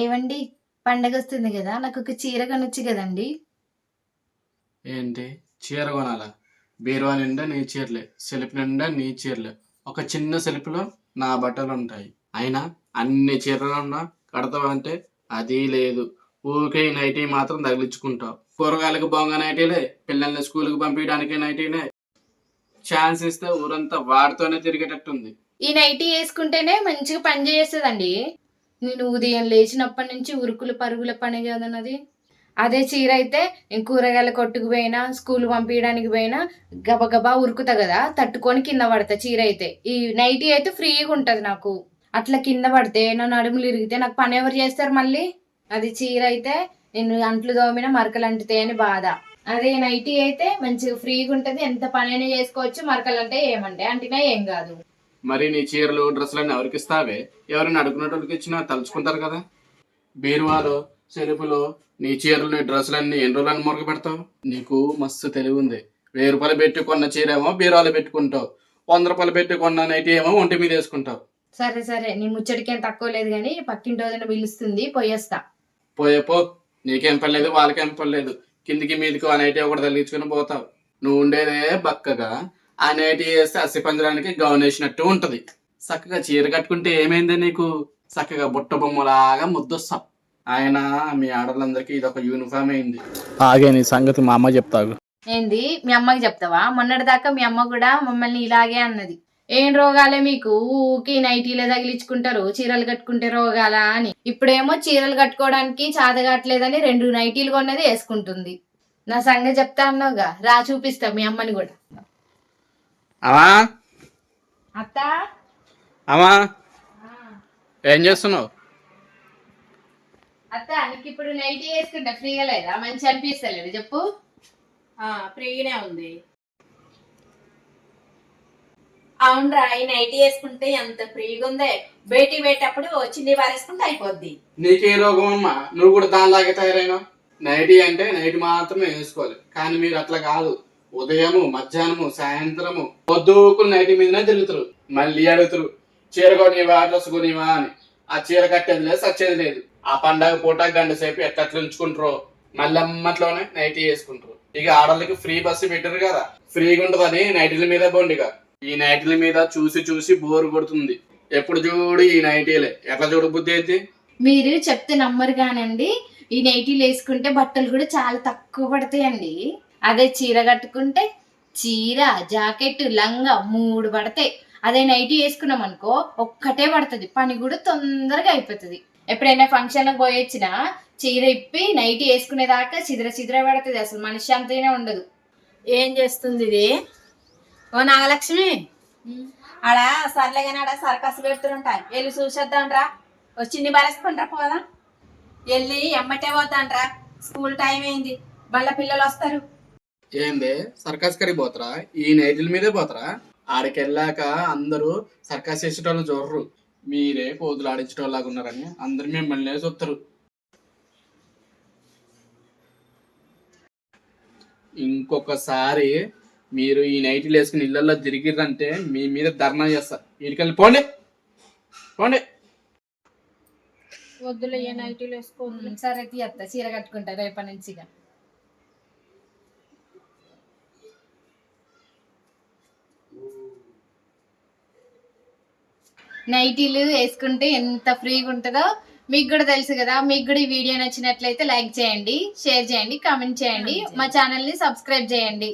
ఏవండి, పండగొస్తుంది గదా! నాకొక చీర కొనొచ్చు గదండీ! ఏంటి చీర కొనాలా? బీరువా నిండా నీ చీరలే, సెల్ఫ్ నిండా నీ చీరలే. ఒక చిన్న సెల్ఫ్లో నా బట్టలు ఉంటాయి. అయినా అన్ని చీరలున్నా కడతావంటే అది లేదు. ఊరికే ఈ నైటీ మాత్రం తగిలించుకుంటావు. కూరగాయలకు బొంగ నైటీలే, పిల్లల్ని స్కూల్కి పంపించడానికి నైటీనే. ఛాన్స్ ఇస్తే ఊరంతా వాడితోనే తిరిగేటట్టుంది. ఈ నైటీ యేసుకుంటేనే మంచిగా పని జేస్తదండి. నేను ఉదయం లేచినప్పటి నుంచి ఉరుకుల పరుగుల పనే గదన్నది. అదే చీర అయితే నేను కూరగాయల కొట్టుకు పోయినా, స్కూల్ పంపియడానికి పోయినా గబగబా ఉరుకుతా గదా! తట్టుకొని కింద పడతా చీర అయితే. ఈ నైటీ అయితే ఫ్రీగుంటది నాకు. అట్లా కింద పడితే నా నడుములు ఇరిగితే నాకు పనెవరు జేస్తారు మళ్ళీ? అది చీర అయితే నేను అంట్లు తోమినా మరకలంటుతాయని బాధ. అదే నైటీ అయితే మంచిగా ఫ్రీగుంటది. ఎంత పనైనా జేసుకోవచ్చు. మరకలంటే ఏమంటాయి? అంటినా ఏం గాదు. మరి నీ చీరలు డ్రెస్సులన్నీ ఎవరికి ఇస్తావే? ఎవరైనా అడుగునేటోళ్ళకి ఇచ్చినా తలుచుకుంటారు కదా. బీరువాలో సెల్ఫ్లో నీ చీరలు నీ డ్రెస్సులన్నీ ఎన్ని రోజులని మురగ పెడతావు? నీకు మస్తు తెలివి ఉంది. 1000 రూపాయలు పెట్టి కొన్న చీర ఏమో బీరువాలో పెట్టుకుంటావు, 100 రూపాయలు పెట్టి కొన్న నైటీ ఏమో ఒంటి మీద వేసుకుంటావు. సరే సరే, నీ ముచ్చటికేం తక్కువ లేదు గాని పక్కింటి వదిన పిలుస్తుంది, పోయేస్తా. పోయే పో, నీకేం పర్లేదు వాళ్ళకేం పర్లేదు. కిందికి మీదికి ఆ నైటీ ఒకటి తగిలించుకుని పోతావు. నువ్వు ఉండేదే బక్కగా, ఆ నైటీ వేస్తే అసి పంజరానికి గౌన్ వేసినట్టు ఉంటది. చక్కగా చీర కట్టుకుంటే ఏమైంది నీకు? చక్కగా బుట్ట బొమ్మలాగా ముద్దొస్తావు. ఆయన మీ ఆడవాళ్ళందరికీ ఇది ఒక యూనిఫామ్ అయింది. ఆగే నీ సంగతి మా అమ్మ చెప్తాగు. ఏంది మీ అమ్మకి చెప్తావా? మొన్నటి దాకా మీ అమ్మ కూడా మమ్మల్ని ఇలాగే అన్నది. ఏం రోగాలే మీకు, ఊకి నైటీలే తగిలించుకుంటారు, చీరలు కట్టుకుంటే రోగాలా అని. ఇప్పుడేమో చీరలు కట్టుకోవడానికి చాతగాట్లేదని 2 నైటీలు కొన్నది వేసుకుంటుంది. నా సంగతి చెప్తా అన్నావుగా, రా చూపిస్తా మీ అమ్మని కూడా. అమ్మా అత్త, అమ్మా ఏం చేస్తున్నావు? అత్త నీకు ఇప్పుడు నైటీ వేసుకుంటా ఫ్రీగా లేదా? మంచి అనిపిస్తలేదు చెప్పు. ఫ్రీగానే ఉంది. అవునరా, ఈ నైటీ వేసుకుంటే ఎంత ఫ్రీగా ఉందే. బయటికి పోయేటప్పుడు చిన్ని వారేసుకుంటే అయిపోద్ది. నీకే రోగం అమ్మా, నువ్వు కూడా దానిలాగే తయారైనావు. నైటీ అంటే నైట్ మాత్రమే వేసుకోవాలి, కానీ మీరు అట్లా కాదు. ఉదయము, మధ్యాహ్నము, సాయంత్రము పొద్దుకులు నైటీ మీదనే తిరుగుతారు. మళ్ళీ అడుగుతారు చీర కొనివా, డ్రెస్ కొనివా అని. ఆ చీర కట్టేది లేదు, సచ్చేది లేదు. ఆ పండగ పూట గంట సేపు ఎట్లా ఉంచుకుంటారో మళ్ళీ అమ్మట్లోనే నైటీ వేసుకుంటారు. ఇక ఆడవాళ్ళకి ఫ్రీ బస్సు పెట్టారు కదా, ఫ్రీగా ఉంటుందని నైటీల మీద బోండిగా. ఈ నైటీల మీద చూసి చూసి బోరు కొడుతుంది. ఎప్పుడు చూడు ఈ నైటీలే, ఎట్లా చూడు బుద్ధి అయితే. మీరు చెప్తే నమ్మరు కానండి, ఈ నైటీలు వేసుకుంటే బట్టలు కూడా చాలా తక్కువ పడతాయండి. అదే చీర కట్టుకుంటే చీర, జాకెట్, లంగా 3 పడతాయి. అదే నైటీ వేసుకున్నాం అనుకో ఒక్కటే పడుతుంది, పని కూడా తొందరగా అయిపోతుంది. ఎప్పుడైనా ఫంక్షన్లకు పోయొచ్చినా చీర ఇప్పి నైటీ వేసుకునేదాకా చిద్ర పడుతుంది, అసలు మనశ్శాంతినే ఉండదు. ఏం చేస్తుంది ఇది? ఓ నాగలక్ష్మి, ఆడ సర్లేగాని ఆడ సర్కస్ పెడుతుంటాయి, వెళ్ళి చూసేద్దాండ్రా. వచ్చింది బారేసుకుంటారా, పోదా వెళ్ళి ఎమ్మటే పోతాండ్రా. స్కూల్ టైం అయింది, మళ్ళీ పిల్లలు వస్తారు. ఏందే సర్కస్ కడికి పోతారా? ఈ నైటీల మీదే పోతారా? ఆడికి వెళ్ళాక అందరూ సర్కస్ చేసేటోళ్ళు చూడరు, మీరే కోతులు ఆడించేటోళ్ళలాగా ఉన్నారని అందరు మిమ్మల్ని చూస్తారు. ఇంకొకసారి మీరు ఈ నైటీలు వేసుకుని ఇళ్లలో తిరిగిరంటే మీ మీద ధర్నా చేస్తా. వీడికెళ్ళి పోండి పోండి. వద్దులే, ఏ నైటీలు వేసుకోండి. సరే తీయత్త, చీర కట్టుకుంటా రేపటి నుంచి. నైటీలు వేసుకుంటే ఎంత ఫ్రీగా ఉంటుందో మీకు కూడా తెలుసు కదా. మీకు కూడా ఈ వీడియో నచ్చినట్లయితే లైక్ చేయండి, షేర్ చేయండి, కామెంట్ చేయండి, మా ఛానల్ని సబ్స్క్రైబ్ చేయండి.